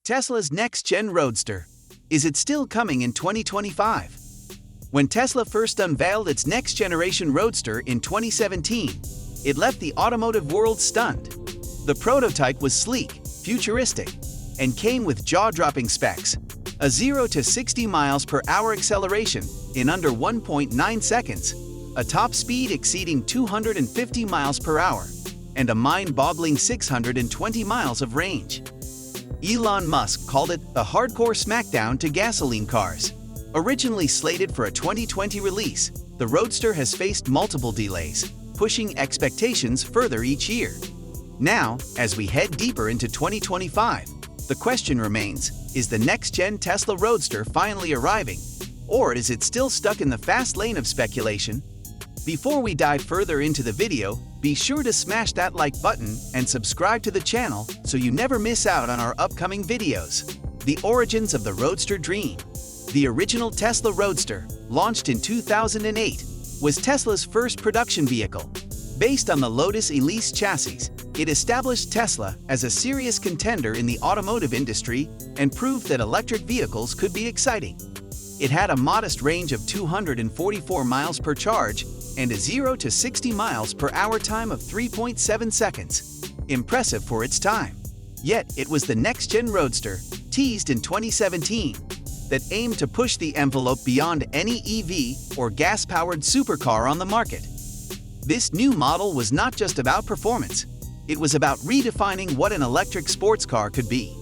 Tesla's next-gen Roadster. Is it still coming in 2025? When Tesla first unveiled its next-generation Roadster in 2017, it left the automotive world stunned. The prototype was sleek, futuristic, and came with jaw-dropping specs: a 0 to 60 miles per hour acceleration in under 1.9 seconds, a top speed exceeding 250 miles per hour, and a mind-boggling 620 miles of range. Elon Musk called it a hardcore smackdown to gasoline cars. Originally slated for a 2020 release, the Roadster has faced multiple delays, pushing expectations further each year. Now, as we head deeper into 2025, the question remains, is the next-gen Tesla Roadster finally arriving? Or is it still stuck in the fast lane of speculation? Before we dive further into the video, be sure to smash that like button and subscribe to the channel so you never miss out on our upcoming videos. The origins of the Roadster dream. The original Tesla Roadster, launched in 2008, was Tesla's first production vehicle. Based on the Lotus Elise chassis, it established Tesla as a serious contender in the automotive industry and proved that electric vehicles could be exciting. It had a modest range of 244 miles per charge and a 0 to 60 miles per hour time of 3.7 seconds. Impressive for its time. Yet, it was the next-gen Roadster, teased in 2017, that aimed to push the envelope beyond any EV or gas-powered supercar on the market. This new model was not just about performance, it was about redefining what an electric sports car could be.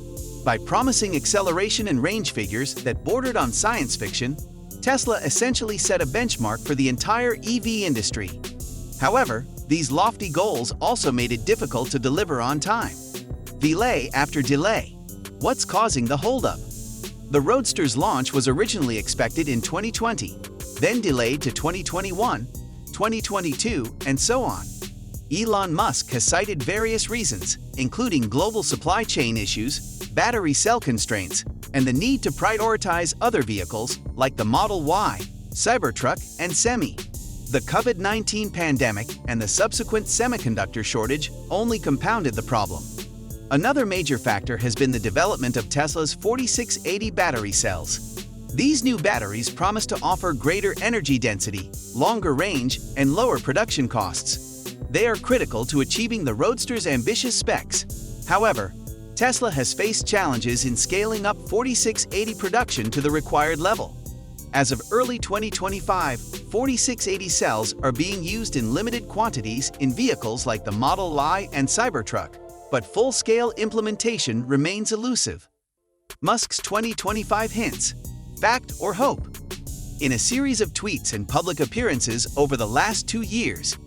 By promising acceleration and range figures that bordered on science fiction, Tesla essentially set a benchmark for the entire EV industry. However, these lofty goals also made it difficult to deliver on time. Delay after delay. What's causing the holdup? The Roadster's launch was originally expected in 2020, then delayed to 2021, 2022, and so on. Elon Musk has cited various reasons, including global supply chain issues, battery cell constraints, and the need to prioritize other vehicles like the Model Y, Cybertruck, and Semi. The COVID-19 pandemic and the subsequent semiconductor shortage only compounded the problem. Another major factor has been the development of Tesla's 4680 battery cells. These new batteries promise to offer greater energy density, longer range, and lower production costs. They are critical to achieving the Roadster's ambitious specs. However, Tesla has faced challenges in scaling up 4680 production to the required level. As of early 2025, 4680 cells are being used in limited quantities in vehicles like the Model Y and Cybertruck, but full-scale implementation remains elusive. Musk's 2025 hints: fact or hope? In a series of tweets and public appearances over the last 2 years,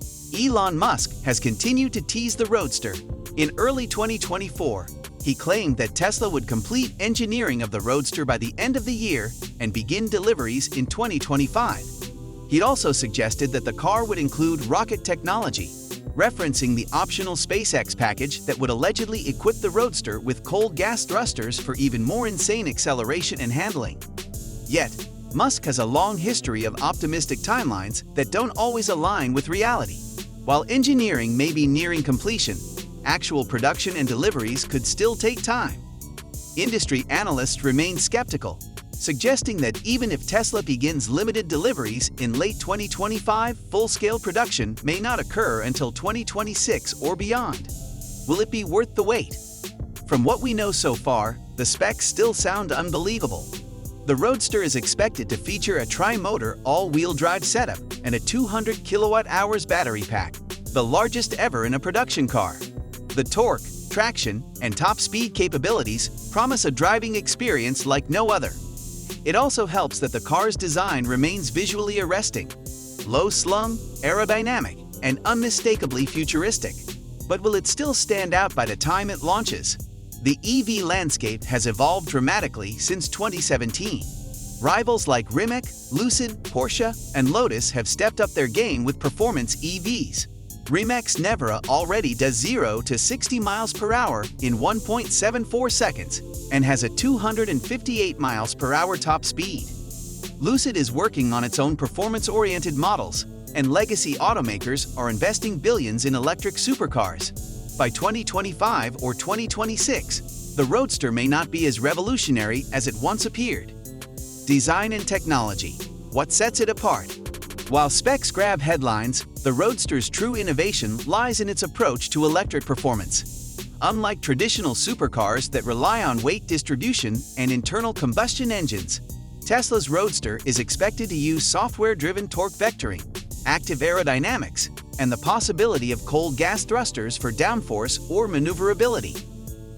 Elon Musk has continued to tease the Roadster. In early 2024, he claimed that Tesla would complete engineering of the Roadster by the end of the year and begin deliveries in 2025. He'd also suggested that the car would include rocket technology, referencing the optional SpaceX package that would allegedly equip the Roadster with cold gas thrusters for even more insane acceleration and handling. Yet, Musk has a long history of optimistic timelines that don't always align with reality. While engineering may be nearing completion, actual production and deliveries could still take time. Industry analysts remain skeptical, suggesting that even if Tesla begins limited deliveries in late 2025, full-scale production may not occur until 2026 or beyond. Will it be worth the wait? From what we know so far, the specs still sound unbelievable. The Roadster is expected to feature a tri-motor all-wheel drive setup and a 200 kilowatt-hours battery pack, the largest ever in a production car. The torque, traction, and top speed capabilities promise a driving experience like no other. It also helps that the car's design remains visually arresting: low slung, aerodynamic, and unmistakably futuristic. But will it still stand out by the time it launches? The EV landscape has evolved dramatically since 2017. Rivals like Rimac, Lucid, Porsche, and Lotus have stepped up their game with performance EVs. Rimac's Nevera already does 0 to 60 miles per hour in 1.74 seconds and has a 258 miles per hour top speed. Lucid is working on its own performance-oriented models, and legacy automakers are investing billions in electric supercars. By 2025 or 2026, the Roadster may not be as revolutionary as it once appeared. Design and technology. What sets it apart? While specs grab headlines, the Roadster's true innovation lies in its approach to electric performance. Unlike traditional supercars that rely on weight distribution and internal combustion engines, Tesla's Roadster is expected to use software-driven torque vectoring, active aerodynamics, and the possibility of cold gas thrusters for downforce or maneuverability.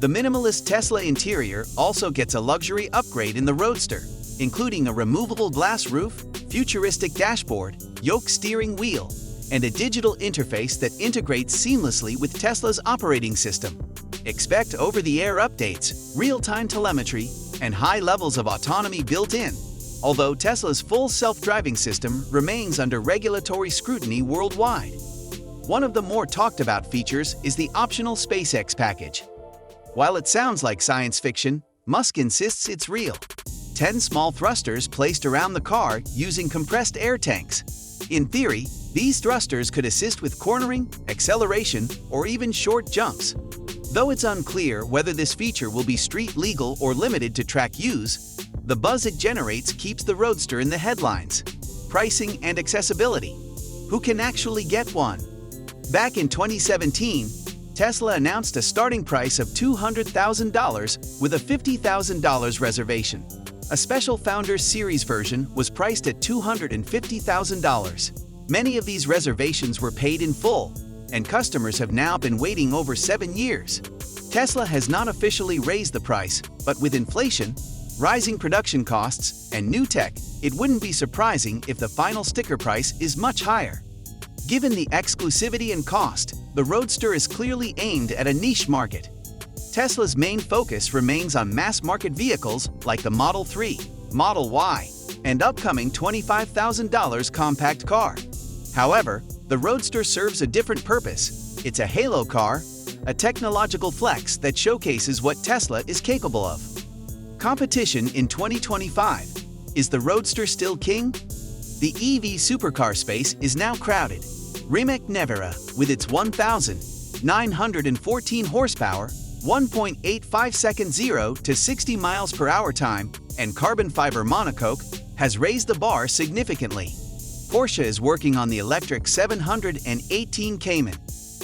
The minimalist Tesla interior also gets a luxury upgrade in the Roadster, including a removable glass roof, futuristic dashboard, yoke steering wheel, and a digital interface that integrates seamlessly with Tesla's operating system. Expect over-the-air updates, real-time telemetry, and high levels of autonomy built in, although Tesla's full self-driving system remains under regulatory scrutiny worldwide. One of the more talked-about features is the optional SpaceX package. While it sounds like science fiction, Musk insists it's real. 10 small thrusters placed around the car using compressed air tanks. In theory, these thrusters could assist with cornering, acceleration, or even short jumps. Though it's unclear whether this feature will be street legal or limited to track use, the buzz it generates keeps the Roadster in the headlines. Pricing and accessibility. Who can actually get one? Back in 2017, Tesla announced a starting price of $200,000 with a $50,000 reservation. A special Founders Series version was priced at $250,000. Many of these reservations were paid in full, and customers have now been waiting over 7 years. Tesla has not officially raised the price, but with inflation, rising production costs, and new tech, it wouldn't be surprising if the final sticker price is much higher. Given the exclusivity and cost, the Roadster is clearly aimed at a niche market. Tesla's main focus remains on mass-market vehicles like the Model 3, Model Y, and upcoming $25,000 compact car. However, the Roadster serves a different purpose. It's a halo car, a technological flex that showcases what Tesla is capable of. Competition in 2025. Is the Roadster still king? The EV supercar space is now crowded. Rimac Nevera, with its 1,914 horsepower, 1.85-second 0 to 60 miles per hour time, and carbon fiber monocoque, has raised the bar significantly. Porsche is working on the electric 718 Cayman,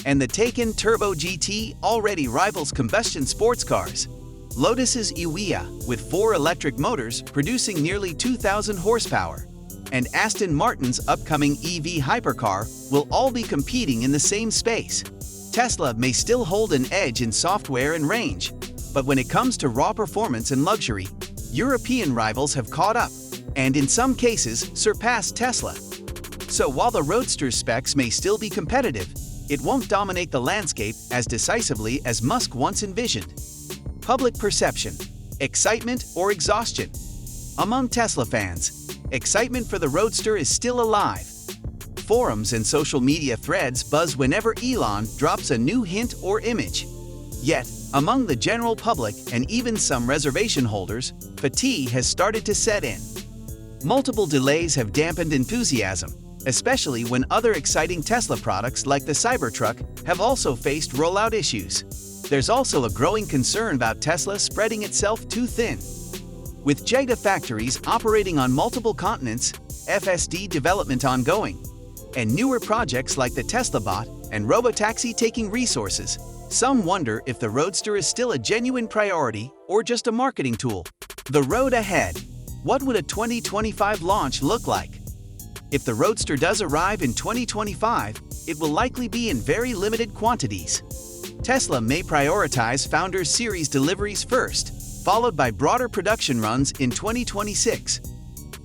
and the Taycan Turbo GT already rivals combustion sports cars. Lotus's Eweya, with 4 electric motors producing nearly 2,000 horsepower, and Aston Martin's upcoming EV hypercar will all be competing in the same space. Tesla may still hold an edge in software and range, but when it comes to raw performance and luxury, European rivals have caught up, and in some cases surpassed Tesla. So while the Roadster's specs may still be competitive, it won't dominate the landscape as decisively as Musk once envisioned. Public perception, excitement or exhaustion. Among Tesla fans, excitement for the Roadster is still alive. Forums and social media threads buzz whenever Elon drops a new hint or image. Yet, among the general public and even some reservation holders, fatigue has started to set in. Multiple delays have dampened enthusiasm, especially when other exciting Tesla products like the Cybertruck have also faced rollout issues. There's also a growing concern about Tesla spreading itself too thin. With gigafactories operating on multiple continents, FSD development ongoing, and newer projects like the Tesla Bot and Robotaxi taking resources, some wonder if the Roadster is still a genuine priority or just a marketing tool. The road ahead. What would a 2025 launch look like? If the Roadster does arrive in 2025, it will likely be in very limited quantities. Tesla may prioritize Founders Series deliveries first, followed by broader production runs in 2026.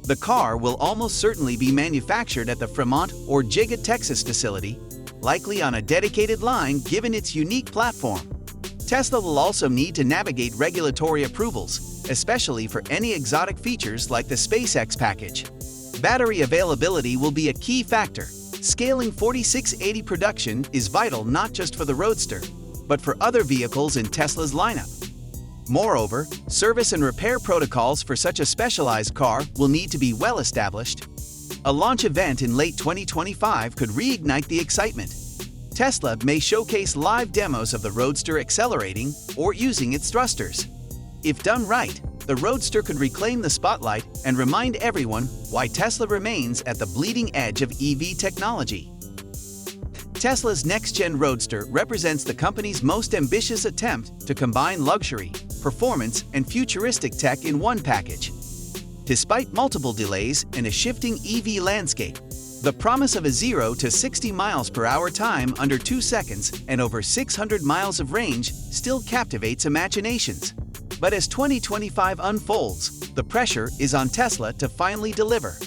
The car will almost certainly be manufactured at the Fremont or Giga, Texas facility, likely on a dedicated line given its unique platform. Tesla will also need to navigate regulatory approvals, especially for any exotic features like the SpaceX package. Battery availability will be a key factor. Scaling 4680 production is vital not just for the Roadster, but for other vehicles in Tesla's lineup. Moreover, service and repair protocols for such a specialized car will need to be well established. A launch event in late 2025 could reignite the excitement. Tesla may showcase live demos of the Roadster accelerating or using its thrusters. If done right, the Roadster could reclaim the spotlight and remind everyone why Tesla remains at the bleeding edge of EV technology. Tesla's next-gen Roadster represents the company's most ambitious attempt to combine luxury, performance, and futuristic tech in one package. Despite multiple delays and a shifting EV landscape, the promise of a 0 to 60 miles per hour time under 2 seconds and over 600 miles of range still captivates imaginations. But as 2025 unfolds, the pressure is on Tesla to finally deliver.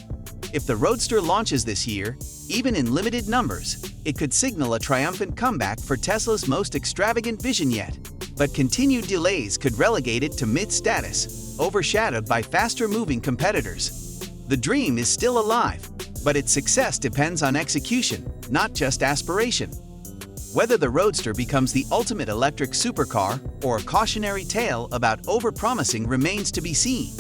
If the Roadster launches this year, even in limited numbers, it could signal a triumphant comeback for Tesla's most extravagant vision yet. But continued delays could relegate it to mid-status, overshadowed by faster-moving competitors. The dream is still alive, but its success depends on execution, not just aspiration. Whether the Roadster becomes the ultimate electric supercar or a cautionary tale about overpromising remains to be seen.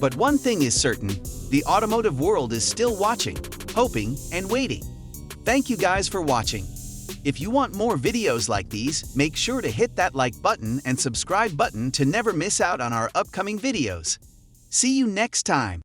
But one thing is certain, the automotive world is still watching, hoping, and waiting. Thank you guys for watching. If you want more videos like these, make sure to hit that like button and subscribe button to never miss out on our upcoming videos. See you next time.